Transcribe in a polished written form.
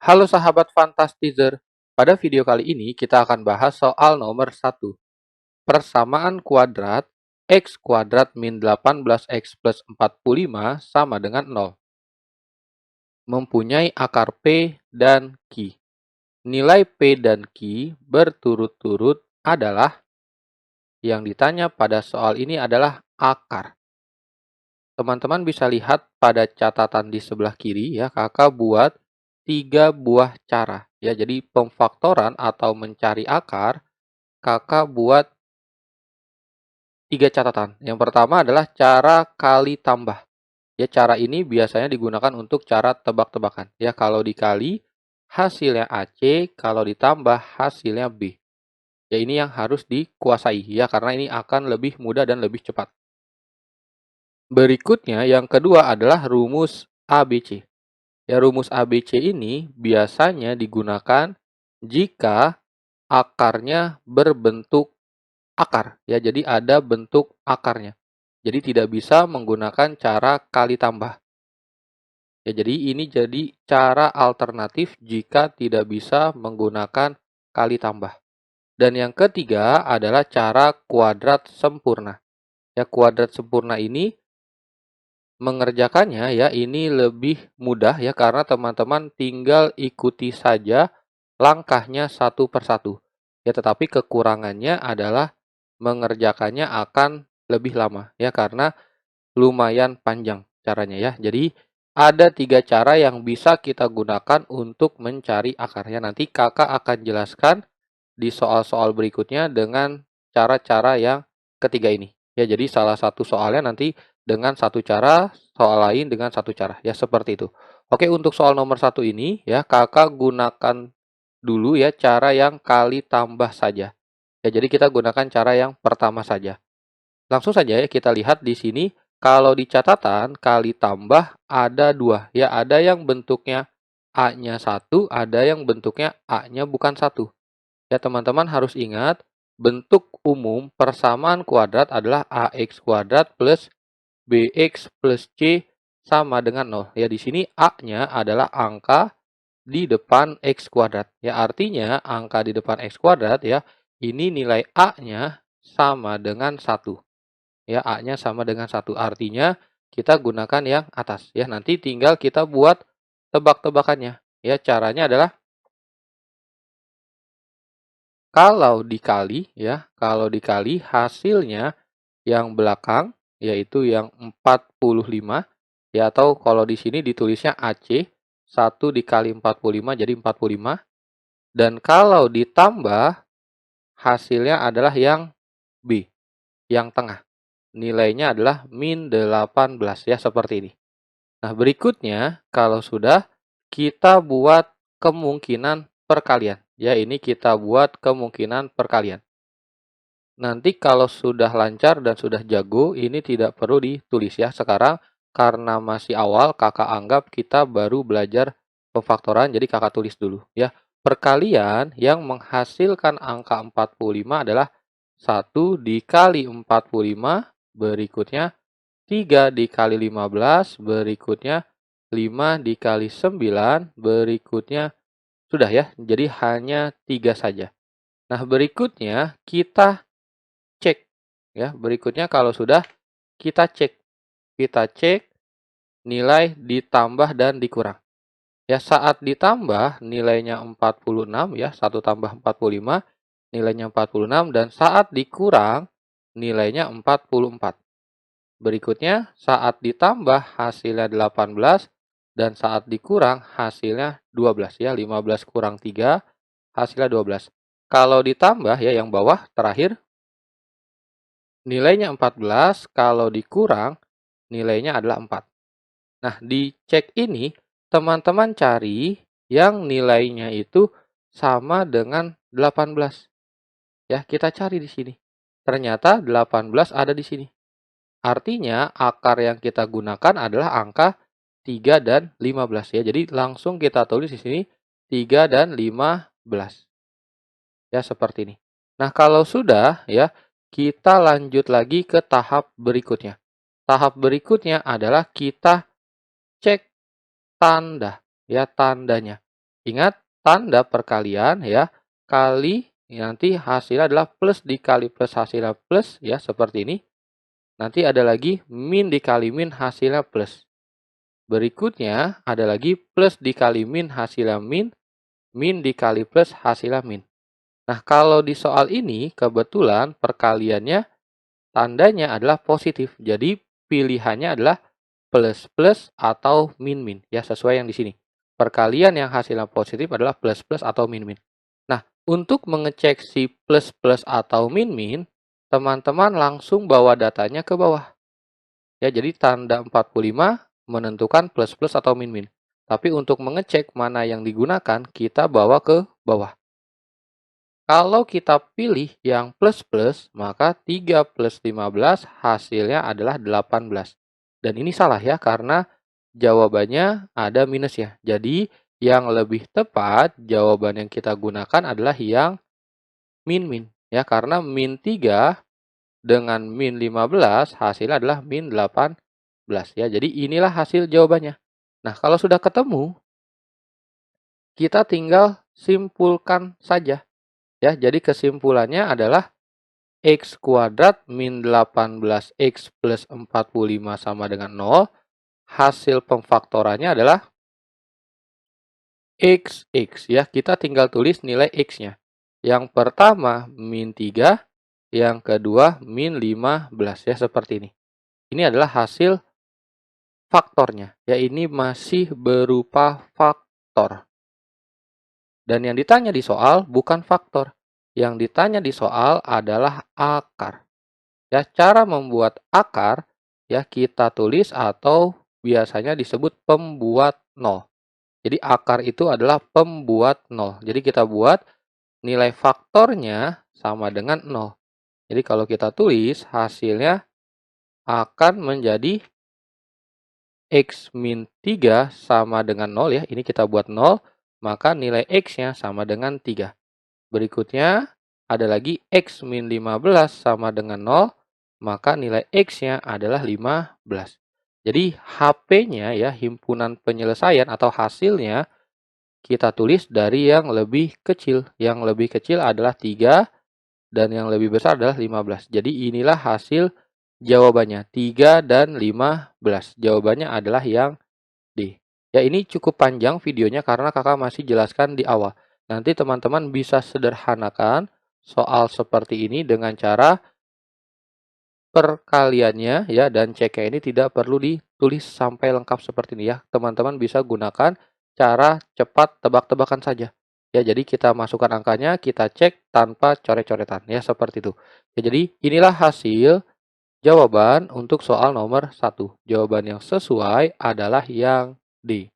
Halo sahabat Fantastizer, pada video kali ini kita akan bahas soal nomor 1. Persamaan kuadrat x kuadrat min 18x plus 45 sama dengan 0. Mempunyai akar P dan Q. Nilai P dan Q berturut-turut adalah, yang ditanya pada soal ini adalah akar. Teman-teman bisa lihat pada catatan di sebelah kiri ya, kakak buat 3 buah cara. Ya, jadi pemfaktoran atau mencari akar, kakak buat 3 catatan. Yang pertama adalah cara kali tambah. Ya, cara ini biasanya digunakan untuk cara tebak-tebakan. Ya, kalau dikali hasilnya AC, kalau ditambah hasilnya B. Ya, ini yang harus dikuasai ya, karena ini akan lebih mudah dan lebih cepat. Berikutnya yang kedua adalah rumus ABC. Ya, rumus ABC ini biasanya digunakan jika akarnya berbentuk akar. Ya, jadi ada bentuk akarnya. Jadi tidak bisa menggunakan cara kali tambah. Ya, jadi ini jadi cara alternatif jika tidak bisa menggunakan kali tambah. Dan yang ketiga adalah cara kuadrat sempurna. Ya, kuadrat sempurna ini mengerjakannya ya ini lebih mudah ya, karena teman-teman tinggal ikuti saja langkahnya satu persatu. Ya, tetapi kekurangannya adalah mengerjakannya akan lebih lama ya, karena lumayan panjang caranya ya. Jadi ada 3 cara yang bisa kita gunakan untuk mencari akarnya. Nanti kakak akan jelaskan di soal-soal berikutnya dengan cara-cara yang ketiga ini. Ya, jadi salah satu soalnya nanti dengan satu cara, soal lain dengan satu cara. Ya, seperti itu. Oke, untuk soal nomor 1 ini ya, kakak gunakan dulu ya cara yang kali tambah saja. Ya, jadi kita gunakan cara yang pertama saja. Langsung saja ya kita lihat di sini, kalau di catatan kali tambah ada 2. Ya, ada yang bentuknya A-nya 1, ada yang bentuknya A-nya bukan 1. Ya, teman-teman harus ingat, bentuk umum persamaan kuadrat adalah AX kuadrat plus BX plus C sama dengan 0. Ya, di sini A-nya adalah angka di depan X kuadrat. Ya, artinya angka di depan X kuadrat ya, ini nilai A-nya sama dengan 1. Ya, A-nya sama dengan 1. Artinya kita gunakan yang atas. Ya, nanti tinggal kita buat tebak-tebakannya. Ya, caranya adalah kalau dikali ya, kalau dikali hasilnya yang belakang yaitu yang 45 ya, atau kalau di sini ditulisnya AC 1 dikali 45 jadi 45, dan kalau ditambah hasilnya adalah yang B, yang tengah. Nilainya adalah min 18 ya, seperti ini. Nah, berikutnya kalau sudah kita buat kemungkinan perkalian. Ya, ini kita buat kemungkinan perkalian. Nanti kalau sudah lancar dan sudah jago, ini tidak perlu ditulis ya. Sekarang karena masih awal, kakak anggap kita baru belajar pemfaktoran, jadi kakak tulis dulu ya. Perkalian yang menghasilkan angka 45 adalah 1 dikali 45, berikutnya 3 dikali 15, berikutnya 5 dikali 9, berikutnya sudah ya. Jadi hanya 3 saja. Nah, berikutnya kita cek ya. Berikutnya kalau sudah kita cek. Kita cek nilai ditambah dan dikurang. Ya, saat ditambah nilainya 46 ya, 1 tambah 45 nilainya 46, dan saat dikurang nilainya 44. Berikutnya saat ditambah hasilnya 18 dan saat dikurang hasilnya 12 ya, 15 kurang 3 hasilnya 12. Kalau ditambah ya yang bawah terakhir nilainya 14, kalau dikurang nilainya adalah 4. Nah, di cek ini teman-teman cari yang nilainya itu sama dengan 18. Ya, kita cari di sini. Ternyata 18 ada di sini. Artinya akar yang kita gunakan adalah angka 3 dan 15 ya. Jadi langsung kita tulis di sini 3 dan 15. Ya, seperti ini. Nah, kalau sudah ya, kita lanjut lagi ke tahap berikutnya. Tahap berikutnya adalah kita cek tanda, ya, tandanya. Ingat, tanda perkalian, ya, kali nanti hasilnya adalah plus dikali plus hasilnya plus, ya, seperti ini. Nanti ada lagi min dikali min hasilnya plus. Berikutnya ada lagi plus dikali min hasilnya min, min dikali plus hasilnya min. Nah, kalau di soal ini kebetulan perkaliannya tandanya adalah positif. Jadi pilihannya adalah plus plus atau min min, ya, sesuai yang di sini. Perkalian yang hasilnya positif adalah plus plus atau min min. Nah, untuk mengecek si plus plus atau min min, teman-teman langsung bawa datanya ke bawah. Ya, jadi tanda 45 menentukan plus plus atau min min. Tapi untuk mengecek mana yang digunakan, kita bawa ke bawah. Kalau kita pilih yang plus plus, maka 3 plus 15 hasilnya adalah 18. Dan ini salah ya, karena jawabannya ada minusnya. Jadi, yang lebih tepat, jawaban yang kita gunakan adalah yang min min. Ya, karena min 3 dengan min 15 hasilnya adalah min 18. Ya, jadi inilah hasil jawabannya. Nah, kalau sudah ketemu, kita tinggal simpulkan saja. Ya, jadi kesimpulannya adalah x kuadrat min 18x plus 45 sama dengan 0. Hasil pemfaktorannya adalah x. Ya, kita tinggal tulis nilai x-nya. Yang pertama min 3, yang kedua min 15, ya, seperti ini. Ini adalah hasil faktornya. Ya, ini masih berupa faktor. Dan yang ditanya di soal bukan faktor. Yang ditanya di soal adalah akar. Ya, cara membuat akar, ya, kita tulis atau biasanya disebut pembuat nol. Jadi akar itu adalah pembuat nol. Jadi kita buat nilai faktornya sama dengan 0. Jadi kalau kita tulis hasilnya akan menjadi x min 3 sama dengan 0, ya. Ini kita buat 0, maka nilai x-nya sama dengan 3. Berikutnya ada lagi x min 15 sama dengan 0, maka nilai x-nya adalah 15. Jadi HP-nya, ya, himpunan penyelesaian atau hasilnya kita tulis dari yang lebih kecil. Yang lebih kecil adalah 3 dan yang lebih besar adalah 15. Jadi inilah hasil jawabannya, 3 dan 15. Jawabannya adalah yang D. Ya, ini cukup panjang videonya karena kakak masih jelaskan di awal. Nanti teman-teman bisa sederhanakan soal seperti ini dengan cara perkaliannya, ya, dan ceknya ini tidak perlu ditulis sampai lengkap seperti ini, ya. Teman-teman bisa gunakan cara cepat tebak-tebakan saja. Ya, jadi kita masukkan angkanya, kita cek tanpa coret-coretan, ya, seperti itu. Ya, jadi inilah hasil jawaban untuk soal nomor 1. Jawaban yang sesuai adalah yang D.